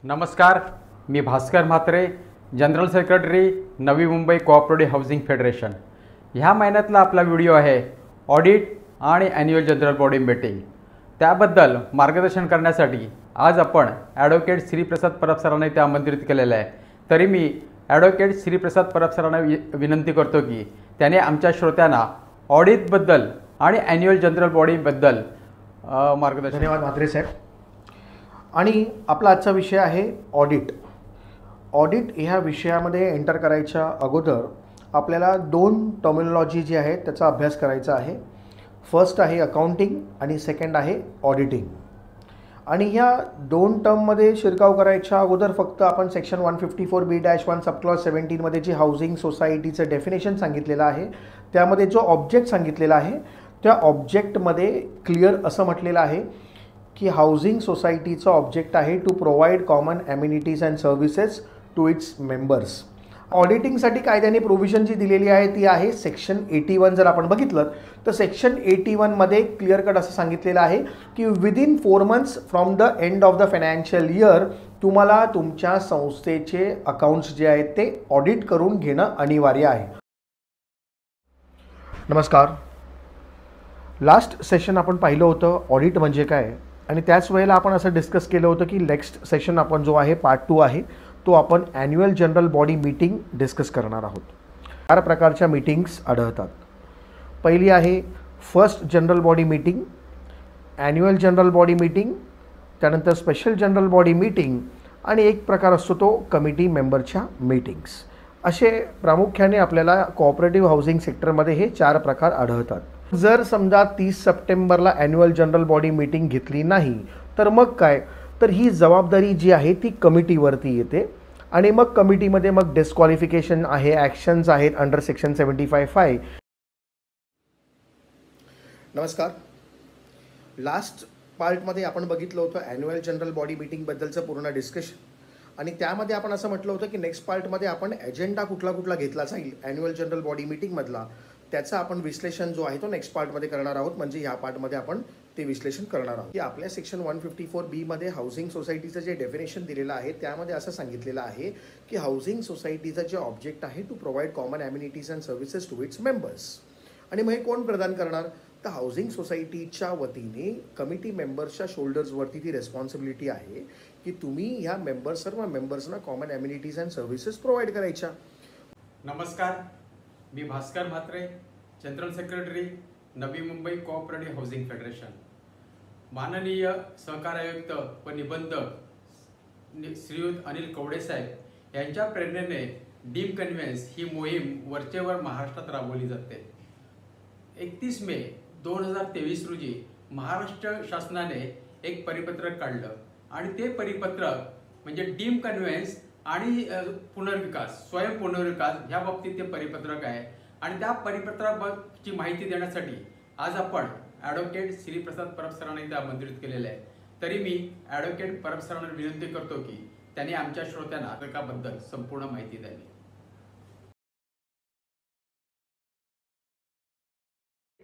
नमस्कार, मी Bhaskar Mhatre, general secretary Navi Mumbai cooperative housing federation. ह्या महिन्यातला आपला व्हिडिओ आहे ऑडिट आणि ॲन्युअल जनरल बॉडी मीटिंग। त्याबद्दल मार्गदर्शन करण्यासाठी आज आपण ॲडव्होकेट श्रीप्रसाद परब सरांना इथे आमंत्रित केलेलं आहे। तरी मी ॲडव्होकेट श्रीप्रसाद परब सरांना विनंती करतो की त्याने आमच्या श्रोत्यांना ऑडिटबद्दल आणि ॲन्युअल जनरल बॉडीबद्दल मार्गदर्शन। धन्यवाद म्हात्रे साहेब। आणि आपला आजचा विषय आहे ऑडिट। ऑडिट ह्या विषयामध्ये एंटर करायच्या अगोदर आपल्याला दोन टर्मिनॉलॉजी जी आहे त्याचा अभ्यास करायचा आहे। फर्स्ट आहे अकाउंटिंग आणि सेकंड आहे ऑडिटिंग। आणि ह्या दोन टर्ममध्ये शिरकाव करायच्या अगोदर फक्त आपण सेक्शन 154B-1 सबक्लॉज 17 मध्ये जी हाऊसिंग सोसायटीचं डेफिनेशन सांगितलेलं आहे त्यामध्ये जो ऑब्जेक्ट सांगितलेला आहे त्या ऑब्जेक्टमध्ये क्लिअर असं म्हटलेलं आहे की हाऊसिंग सोसायटीचा ऑब्जेक्ट आहे to provide common amenities and services to its members. ऑडिटिंगसाठी कायद्याने प्रोव्हिजन जी दिलेली आहे ती आहे सेक्शन 81। जर आपण बघितलं तर सेक्शन 81 मध्ये क्लिअर कट असं सांगितलेलं आहे की within 4 months from the end of the financial year तुम्हाला तुमच्या संस्थेचे अकाउंट्स जे आहेत ते ऑडिट करून घेणं अनिवार्य आहे। नमस्कार, लास्ट सेशन आपण पाहिलं होतं ऑडिट म्हणजे काय आणि त्याच वेळेला आपण असं डिस्कस केलं होतं की नेक्स्ट सेशन आपण जो आहे पार्ट 2 आहे तो आपण annual general body meeting discuss करणार आहोत। 4 प्रकारच्या मीटिंग्स आढळतात। पहिली आहे first general body meeting, annual general body meeting, त्यानंतर स्पेशल जनरल बॉडी मीटिंग आणि एक प्रकार असतो तो कमिटी मेंबरच्या मीटिंग्स। असे प्रामुख्याने आपल्याला कोऑपरेटिव्ह हाऊसिंग सेक्टरमध्ये हे 4 प्रकार आढळतात। जर समजा 30 सप्टेंबरला ॲन्युअल जनरल बॉडी मीटिंग घेतली नाही तर मग काय, तर ही जबाबदारी जी आहे ती कमिटीवरती येते आणि मग कमिटीमध्ये मग डिस्क्वालिफिकेशन आहे, ॲक्शन्स आहेत अंडर सेक्शन 75(5). नमस्कार, लास्ट पार्टमध्ये आपण बघितलं होतं ॲन्युअल जनरल बॉडी मीटिंगबद्दलचं पूर्ण डिस्कशन आणि त्यामध्ये आपण असं म्हटलं होतं की नेक्स्ट पार्टमध्ये आपण एजेंडा कुठला घेतला जाईल ॲन्युअल जनरल बॉडी मीटिंगमधला त्याचा आपण विश्लेषण जो आहे तो नेक्स्ट पार्टमध्ये करणार आहोत। म्हणजे ह्या पार्टमध्ये आपण ते विश्लेषण करणार आहोत की आपल्या सेक्शन 154B मध्ये हाऊसिंग सोसायटीचं जे डेफिनेशन दिलेलं आहे त्यामध्ये असं सांगितलेलं आहे की हाऊसिंग सोसायटीचं जे ऑब्जेक्ट आहे to provide common amenities and services to its members. आणि मग हे कोण प्रदान करणार, तर हाऊसिंग सोसायटीच्या वतीने कमिटी मेंबर्सच्या शोल्डर्सवरती ती रेस्पॉन्सिबिलिटी आहे की तुम्ही ह्या सर्व मेंबर्सना common amenities and services provide करायच्या। नमस्कार, मी Bhaskar Mhatre, general secretary Navi Mumbai cooperative housing federation. माननीय सहकार आयुक्त व निबंधक श्रीयुत अनिल कवडे साहेब यांच्या प्रेरणेने डीम कन्व्हेन्स ही मोहीम वरचेवर महाराष्ट्रात राबवली जाते। 31 मे 2023 रोजी महाराष्ट्र शासनाने एक परिपत्रक काढलं आणि ते परिपत्रक म्हणजे डीम कन्व्हेन्स आणि पुनर्विकास, स्वयं पुनर्विकास ह्या बाबतीत ते परिपत्रक आहे। आणि त्या परिपत्रकाची माहिती देण्यासाठी आज आपण ॲडव्होकेट श्रीप्रसाद परब सरांना इथे आमंत्रित केलेलं आहे। तरी मी ॲडव्होकेट परब सरांना विनंती करतो की त्यांनी आमच्या श्रोत्यांना त्याबद्दल संपूर्ण माहिती द्यावी।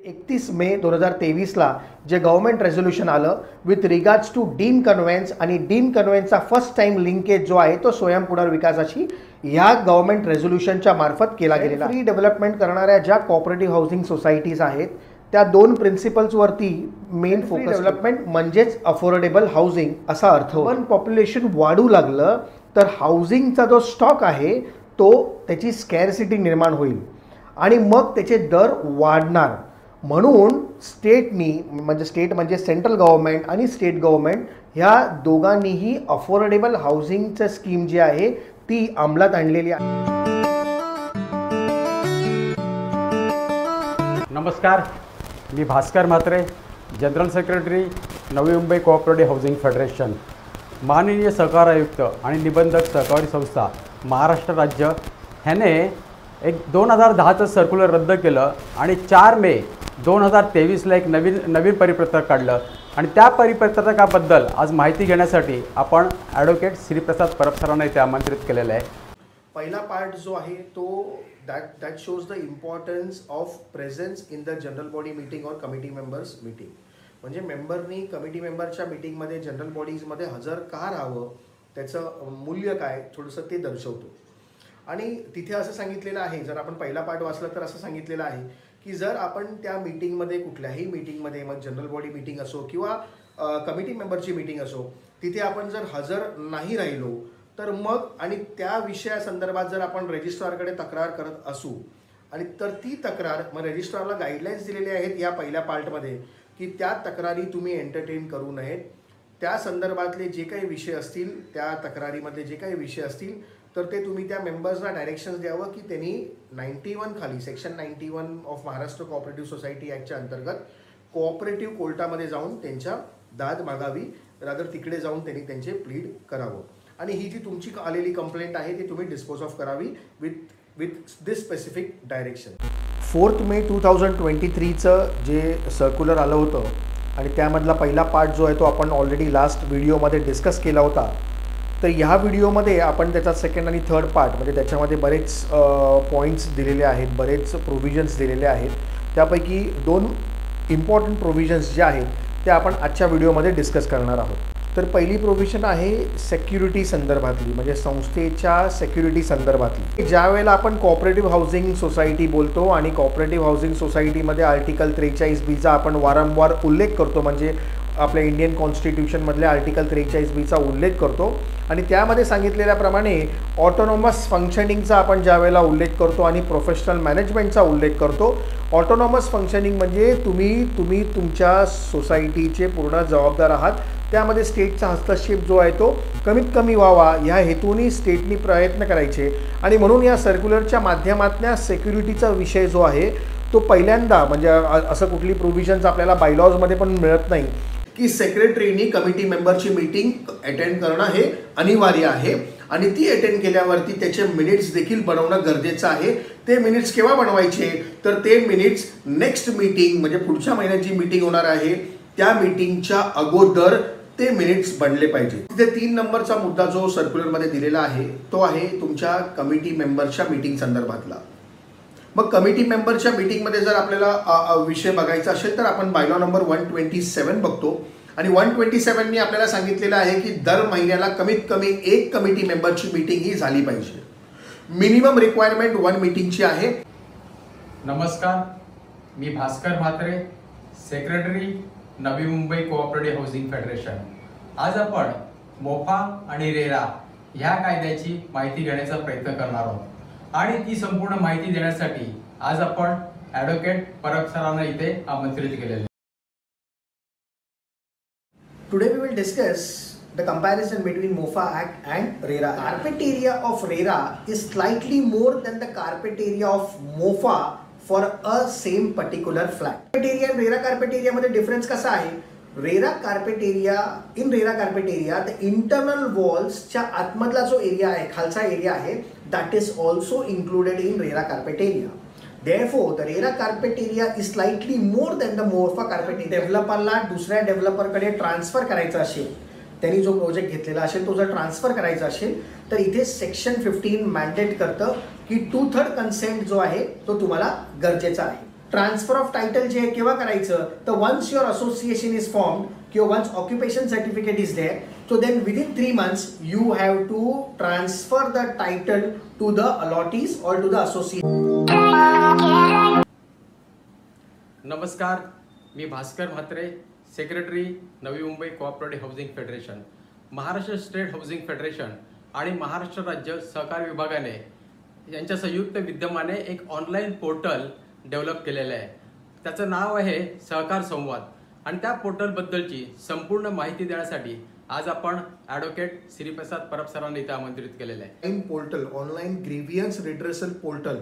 31 मे 2023ला जे गव्हर्नमेंट रेझोल्युशन आलं with regards to deem conveyance आणि डीम कन्व्हेन्सचा फर्स्ट टाइम लिंकेज जो आहे तो स्वयं पुनर्विकासाची या गव्हर्नमेंट रेझोल्युशनच्या मार्फत केला गेलेला। फ्री डेव्हलपमेंट करणाऱ्या ज्या कोऑपरेटिव्ह हाऊसिंग सोसायटीज आहेत त्या 2 प्रिन्सिपल्सवरती मेन फोकस। डेव्हलपमेंट म्हणजेच अफोर्डेबल हाऊसिंग असा अर्थ। पण पॉप्युलेशन वाढू लागलं तर हाऊसिंगचा जो स्टॉक आहे तो त्याची स्कॅरसिटी निर्माण होईल आणि मग त्याचे दर वाढणार। म्हणून स्टेट म्हणजे सेंट्रल गव्हर्नमेंट आणि स्टेट गव्हर्नमेंट ह्या दोघांनीही अफोर्डेबल हाऊसिंगचं स्कीम जी आहे ती अंमलात आणलेली आहे। नमस्कार, मी Bhaskar Mhatre, general secretary Navi Mumbai cooperative housing federation. माननीय सहकार आयुक्त आणि निबंधक सहकारी संस्था महाराष्ट्र राज्य ह्याने एक 2010चं सर्क्युलर रद्द केलं आणि 4 मे 2023ला एक नवीन परिपत्रक काढलं आणि त्या परिपत्रकाबद्दल आज माहिती घेण्यासाठी आपण ॲडव्होकेट श्रीप्रसाद परब सरांना इथे आमंत्रित केलेलं आहे। पहिला पार्ट जो आहे तो that shows the importance of presence in the general body meeting और कमिटी मेंबर्स मीटिंग। म्हणजे मेंबरनी कमिटी मेंबरच्या मीटिंगमध्ये जनरल बॉडीजमध्ये हजर का राहावं त्याचं मूल्य काय थोडंसं ते दर्शवतो. आणि तिथे असं सांगितलेलं आहे, जर आपण पहिला पार्ट वाचला तर असं सांगितलेलं आहे की जर आपण त्या मीटिंगमध्ये कुठल्याही मीटिंगमध्ये, मग जनरल बॉडी मीटिंग असो किंवा कमिटी मेंबरची मीटिंग असो, तिथे आपण जर हजर नाही राहिलो तर मग आणि त्या विषयासंदर्भात जर आपण रजिस्ट्रारकडे तक्रार करत असू आणि तर ती तक्रार मग रजिस्ट्रारला गाईडलाईन्स दिलेले आहेत या पहिल्या पार्टमध्ये की त्या तक्रारी तुम्ही एंटरटेन करू नयेत. त्या संदर्भातले जे काही विषय असतील, त्या तक्रारीमधले जे काही विषय असतील तर ते तुम्ही त्या मेंबर्सला डायरेक्शन्स द्यावं की त्यांनी 91 खाली section 91 of Maharashtra cooperative society ॲक्टच्या अंतर्गत कोऑपरेटिव्ह कोर्टामध्ये जाऊन त्यांच्या दाद मागावी, रादर तिकडे जाऊन त्यांनी त्यांचे प्लीड करावं. आणि ही जी तुमची आलेली कंप्लेंट आहे ती तुम्ही डिस्पोज ऑफ करावी विथ दिस स्पेसिफिक डायरेक्शन. 4 मे 2023चं जे सर्क्युलर आलं होतं आणि त्यामधला पहिला पार्ट जो आहे तो आपण ऑलरेडी लास्ट व्हिडिओमध्ये डिस्कस केला होता. तर ह्या व्हिडिओमध्ये आपण त्याचा सेकंड आणि थर्ड पार्ट म्हणजे त्याच्यामध्ये बरेच पॉईंट्स दिलेले आहेत, बरेच प्रोव्हिजन्स दिलेले आहेत. त्यापैकी 2 इम्पॉर्टंट प्रोव्हिजन्स जे आहेत ते आपण आजच्या व्हिडिओमध्ये डिस्कस करणार आहोत. तर पहिली प्रोव्हिजन आहे सेक्युरिटी संदर्भातली, म्हणजे संस्थेच्या सेक्युरिटी संदर्भातली. ज्या वेळेला आपण कोऑपरेटिव्ह हाऊसिंग सोसायटी बोलतो आणि कोऑपरेटिव्ह हाऊसिंग सोसायटीमध्ये आर्टिकल 43B आपण वारंवार उल्लेख करतो, म्हणजे आपल्या इंडियन कॉन्स्टिट्यूशनमधल्या आर्टिकल 43B उल्लेख करतो आणि त्यामध्ये सांगितलेल्याप्रमाणे ऑटोनॉमस फंक्शनिंगचा आपण ज्या वेळेला उल्लेख करतो आणि प्रोफेशनल मॅनेजमेंटचा उल्लेख करतो. ऑटोनॉमस फंक्शनिंग म्हणजे तुम्ही तुमच्या सोसायटीचे पूर्ण जबाबदार आहात. त्यामध्ये स्टेटचा हस्तक्षेप जो आहे तो कमीत कमी व्हावा ह्या हेतूने स्टेटनी प्रयत्न करायचे. आणि म्हणून या सर्क्युलरच्या माध्यमातून सेक्युरिटीचा विषय जो आहे तो पहिल्यांदा, म्हणजे असं कुठली प्रोव्हिजन्स आपल्याला बायलॉजमध्ये पण मिळत नाही की सेक्रेटरीनी कमिटी मेंबरची मीटिंग अटेंड करणं हे अनिवार्य आहे आणि ती अटेंड केल्यावरती त्याचे मिनिट्स देखील बनवणं गरजेचं आहे. ते मिनिट्स केव्हा बनवायचे तर ते मिनिट्स नेक्स्ट मीटिंग म्हणजे पुढच्या महिन्यात जी मीटिंग होणार आहे त्या मीटिंगच्या अगोदर ते मिनिट्स बनले पाहिजे. तिथे 3 नंबरचा मुद्दा जो सर्क्युलरमध्ये दिलेला आहे तो आहे तुमच्या कमिटी मेंबरच्या मीटिंग संदर्भातला. मग कमिटी मेंबरच्या मीटिंगमध्ये जर आपल्याला विषय बघायचा असेल तर आपण बायलॉ नंबर 127 बघतो आणि 127नी आपल्याला सांगितलेलं आहे की दर महिन्याला कमीत कमी 1 कमिटी मेंबरची मीटिंग ही झाली पाहिजे. मिनिमम रिक्वायरमेंट 1 मीटिंगची आहे. नमस्कार, मी Bhaskar Mhatre, secretary Navi Mumbai cooperative housing federation. आज आपण मोफा आणि रेरा ह्या कायद्याची माहिती घेण्याचा प्रयत्न करणार आहोत आणि ती संपूर्ण माहिती देण्यासाठी आज आपण ॲडव्होकेट परब सरांना इथे आमंत्रित केलेले आहे. Today we will discuss the comparison between MOFA Act and RERA. Carpet area of RERA is slightly more than the carpet area of MOFA for a same particular flat. Carpet area and RERA carpet area मध्ये difference कसा आहे? RERA carpet area, in RERA carpet area, the internal walls च्या आतमधला जो area आहे, खालचा area आहे, that is also included in RERA carpet area. Therefore, the RERA carpet area is slightly more than the MOFA carpet area. डेव्हलपरला दुसऱ्या डेव्हलपरकडे transfer करायचा असेल, त्यांनी जो प्रोजेक्ट घेतलेला असेल तो जर ट्रान्सफर करायचा असेल तर इथे सेक्शन 15 मॅन्डेट करतं की 2/3 कन्सेंट जो आहे तो तुम्हाला गरजेचा आहे. ट्रान्सफर ऑफ टायटल जे आहे केव्हा करायचं तर once your association is formed किंवा once occupation certificate is there, so then within 3 months you have to transfer the title to the allottees or to the association. नमस्कार, मी Bhaskar Mhatre, secretary Navi Mumbai cooperative housing federation. Maharashtra state housing federation आणि महाराष्ट्र राज्य सहकार विभागाने यांच्या संयुक्त विद्यमाने एक ऑनलाईन पोर्टल डेव्हलप केलेलं आहे. त्याचं नाव आहे सहकार संवाद आणि त्या पोर्टलबद्दलची संपूर्ण माहिती देण्यासाठी आज आपण ॲडव्होकेट श्रीप्रसाद परब सरांना इथे आमंत्रित केलेलं आहे. पोर्टल ऑनलाईन ग्रीव्हियन्स रिड्रेसल पोर्टल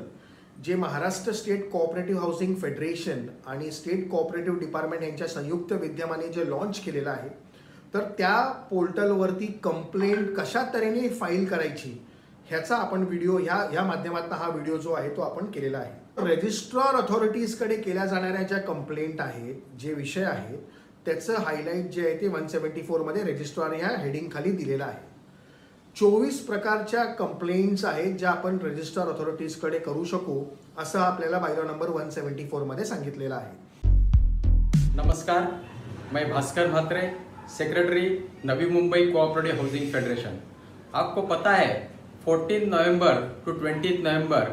जे Maharashtra state cooperative housing federation आणि स्टेट कोऑपरेटिव्ह डिपार्टमेंट यांच्या संयुक्त विद्यमाने जे लॉन्च केलेलं आहे, तर त्या पोर्टलवरती कंप्लेंट कशा तऱ्हेने फाईल करायची ह्याचा आपण व्हिडिओ ह्या माध्यमातून हा व्हिडिओ जो आहे तो आपण केलेला आहे. रजिस्ट्रार अथॉरिटीजकडे केल्या जाणाऱ्या ज्या कंप्लेंट आहेत, जे विषय आहेत, त्याचं हायलाईट जे आहे ते 174 मध्ये रजिस्ट्रार ह्या हेडिंग खाली दिलेलं आहे. 24 प्रकारच्या कंप्लेंट्स आहेत ज्या आपण रजिस्ट्रार अथॉरिटीजकडे करू शकू असं आपल्याला बायलॉ नंबर 174 मध्ये सांगितलेलं आहे. नमस्कार, मैं Bhaskar Mhatre, secretary Navi Mumbai cooperative housing federation. आपको पता है 14 November to 20 November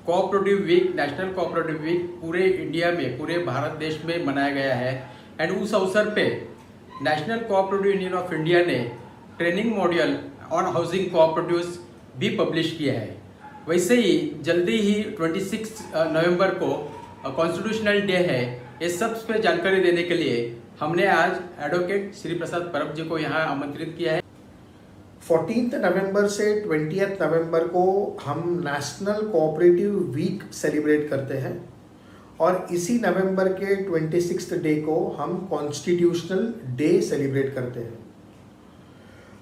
cooperative week, national cooperative week पूरे इंडिया में, पूरे भारत देश में मनाया गया है। एंड उस अवसर पे National Cooperative Union of India ने training module on housing cooperatives भी पब्लिश किया है। वैसे ही जल्दी ही 26 नवंबर को कॉन्स्टिट्यूशनल डे है। ये सब पे जानकारी देने के लिए हमने आज एडवोकेट श्री प्रसाद परब जी को यहाँ आमंत्रित किया है। 14 नवंबर से 20 नवंबर को हम नेशनल कोऑपरेटिव वीक सेलिब्रेट करते हैं और इसी नवंबर के 26 डे को हम कॉन्स्टिट्यूशनल डे सेलिब्रेट करते हैं।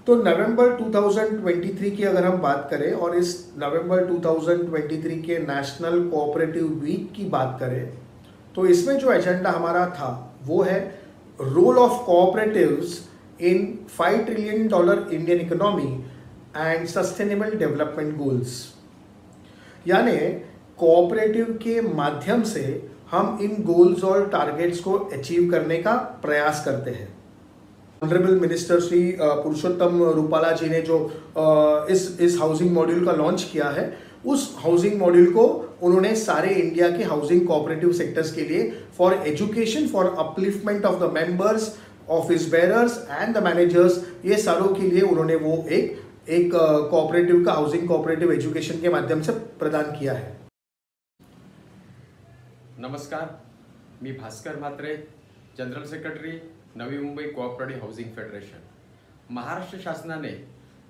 तो नवंबर 2023 की अगर हम बात करें और इस नवंबर 2023 के नेशनल कोऑपरेटिव वीक की बात करें तो इसमें जो एजेंडा हमारा था वो है role of cooperatives in $5 trillion Indian economy and sustainable development goals. यानी कोऑपरेटिव के माध्यम से हम इन गोल्स और टारगेट्स को अचीव करने का प्रयास करते हैं। ऑनरेबल मिनिस्टर श्री पुरुषोत्तम रूपाला जी ने जो इस हाउसिंग मॉड्यूल का लॉन्च किया है, उस हाउसिंग मॉड्यूल को उन्होंने सारे इंडिया के हाउसिंग कोऑपरेटिव सेक्टर्स के लिए for education, for upliftment of the members, office bearers end the managers, ये सारों के लिए उन्होंने वो एक कोऑपरेटिव का हाउसिंग कोऑपरेटिव एजुकेशन के माध्यम से प्रदान किया है। नमस्कार, मी Bhaskar Mhatre, general secretary Navi Mumbai cooperative housing federation. Maharashtra शासनाने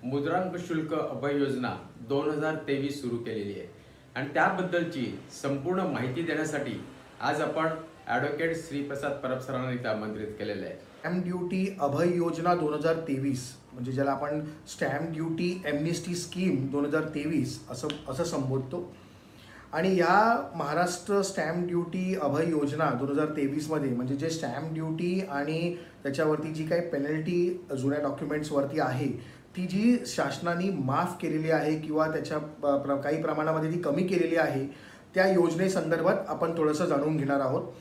मुद्रांक शुल्क अभय योजना 2023 सुरू केलेली आहे आणि त्याबद्दलची संपूर्ण माहिती देण्यासाठी आज आपण ॲडव्होकेट श्री प्रसाद परब सरांना इथे आमंत्रित केलेलं आहे। स्टॅम्प ड्युटी अभय योजना 2023 म्हणजे ज्याला आपण स्टॅम्प ड्युटी एमनेस्टी स्कीम 2023 असं संबोधतो आणि या महाराष्ट्र स्टॅम्प ड्युटी अभय योजना 2023 मध्ये म्हणजे जे स्टॅम्प ड्युटी आणि त्याच्यावरती जी काही पेनल्टी जुन्या डॉक्युमेंट्सवरती आहे ती जी शासनाने माफ केलेली आहे किंवा त्याच्या काही प्रमाणामध्ये ती कमी केलेली आहे, त्या योजनेसंदर्भात आपण थोडंसं जाणून घेणार आहोत।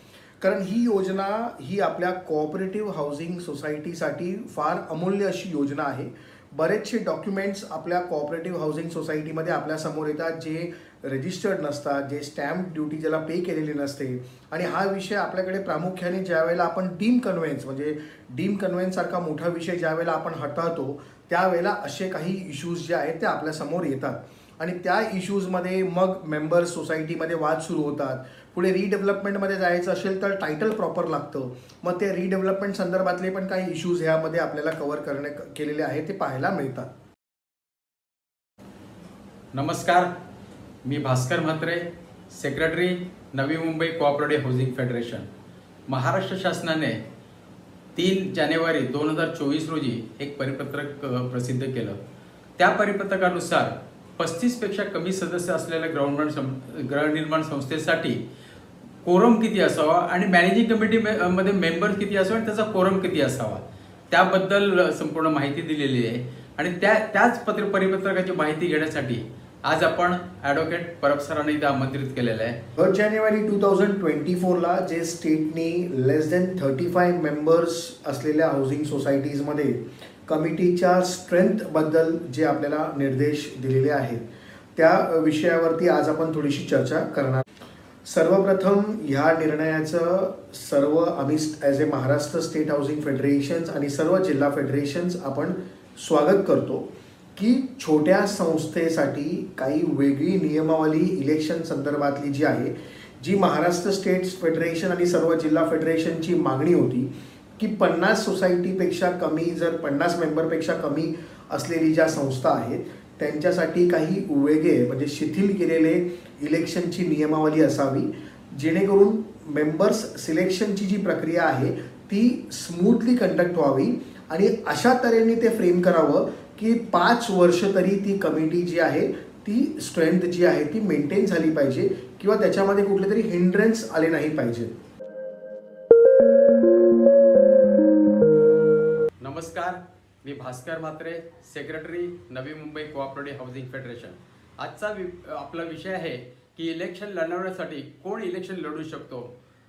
कारण ही योजना ही आपल्या कोऑपरेटिव्ह हाऊसिंग सोसायटीसाठी फार अमूल्य अशी योजना आहे। बरेचसे डॉक्युमेंट्स आपल्या कोऑपरेटिव्ह हाऊसिंग सोसायटीमध्ये आपल्या समोर येतात जे रजिस्टर्ड नसतात, जे स्टॅम्प ड्युटी ज्याला पे केलेली नसते आणि हा विषय आपल्याकडे प्रामुख्याने ज्यावेळेला आपण डीम कन्व्हेन्स म्हणजे डीम कन्व्हेन्स सारखा मोठा विषय ज्यावेळेला आपण हाताळतो त्यावेळेला असे काही इश्यूज जे आहेत ते आपल्या समोर येतात आणि त्या इश्यूजमध्ये मग मेंबर्स सोसायटीमध्ये वाद सुरू होतात। पुढे रिडेव्हलपमेंटमध्ये जायचं असेल तर टायटल प्रॉपर लागतं, मग ते रिडेव्हलपमेंट संदर्भातले पण काही इश्यूज ह्यामध्ये आपल्याला कव्हर केलेले आहेत ते पाहायला मिळतात। नमस्कार, मी Bhaskar Mhatre, secretary Navi Mumbai cooperative housing federation. Maharashtra शासनाने 3 जानेवारी 2024 रोजी एक परिपत्रक प्रसिद्ध केलं। त्या परिपत्रकानुसार 35 पेक्षा कमी सदस्य असलेल्या गृहनिर्माण संस्थेसाठी कोरम किती असावा आणि मॅनेजिंग कमिटी मध्ये मेंबर किती असावा आणि त्याचा कोरम किती असावा त्याबद्दल संपूर्ण माहिती दिलेली आहे आणि त्याच परिपत्रकाची माहिती घेण्यासाठी आज आपण ॲडव्होकेट परब सरांना इथे आमंत्रित केलेलं आहे। 3 जानेवारी 2024 ला जे स्टेटनी लेस दॅन 35 मेंबर्स असलेल्या हाऊसिंग सोसायटीजमध्ये कमिटीच्या स्ट्रेंथ बद्दल जे आपल्याला निर्देश दिलेले आहेत त्या विषयावरती आज आपण थोडीशी चर्चा करणार। सर्वप्रथम ह्या निर्णयाचं सर्व आम्ही ॲज ए महाराष्ट्र स्टेट हाऊसिंग फेडरेशन्स आणि सर्व जिल्हा फेडरेशन्स आपण स्वागत करतो की छोट्या संस्थेसाठी काही वेगळी नियमावली इलेक्शन संदर्भातली जी आहे, जी महाराष्ट्र स्टेट फेडरेशन आणि सर्व जिल्हा फेडरेशनची मागणी होती की 50 सोसायटीपेक्षा कमी, जर 50 मेंबरपेक्षा कमी असलेली ज्या संस्था आहेत त्यांच्यासाठी काही वेगळे म्हणजे शिथिल केलेले इलेक्शनची नियमावली असावी, जेणेकरून मेंबर्स सिलेक्शनची जी प्रक्रिया आहे ती स्मूथली कंडक्ट व्हावी आणि अशा तऱ्हेने ते फ्रेम करावं की 5 वर्ष तरी ती कमिटी जी आहे ती स्ट्रेंथ जी आहे ती मेंटेन झाली पाहिजे किंवा त्याच्यामध्ये कुठले तरी हिंड्रन्स आले नाही पाहिजे। नमस्कार, मी Bhaskar Mhatre, secretary Navi Mumbai cooperative housing federation. आजचा आपला विषय आहे की इलेक्शन लढवण्यासाठी कोण इलेक्शन लढू शकतो,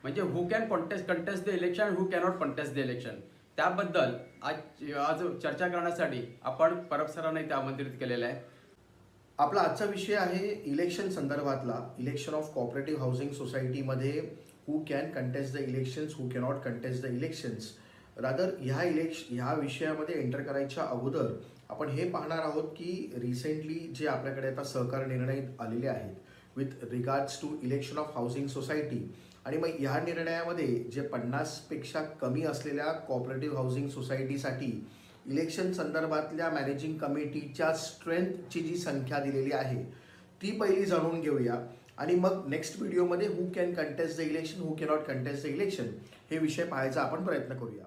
म्हणजे who can contest the election, who cannot contest the election. त्याबद्दल आज चर्चा करण्यासाठी आपण परब सरांना इथे आमंत्रित केलेलं आहे. आपला आजचा विषय आहे इलेक्शन संदर्भातला. इलेक्शन ऑफ कोऑपरेटिव्ह हाऊसिंग सोसायटीमध्ये who can contest the elections, who cannot contest the elections. Rather ह्या विषयामध्ये एंटर करायच्या अगोदर आपण हे पाहणार आहोत की रिसेंटली जे आपल्याकडे आता सहकार निर्णय आलेले आहेत with regards to election of housing society, आणि मग ह्या निर्णयामध्ये जे 50पेक्षा कमी असलेल्या कोऑपरेटिव्ह हाऊसिंग सोसायटीसाठी इलेक्शन संदर्भातल्या मॅनेजिंग कमिटीच्या स्ट्रेंथची जी संख्या दिलेली आहे ती पहिली जाणून घेऊया, आणि मग नेक्स्ट व्हिडिओमध्ये who can contest the election, who cannot contest the election हे विषय पाहायचा आपण प्रयत्न करूया.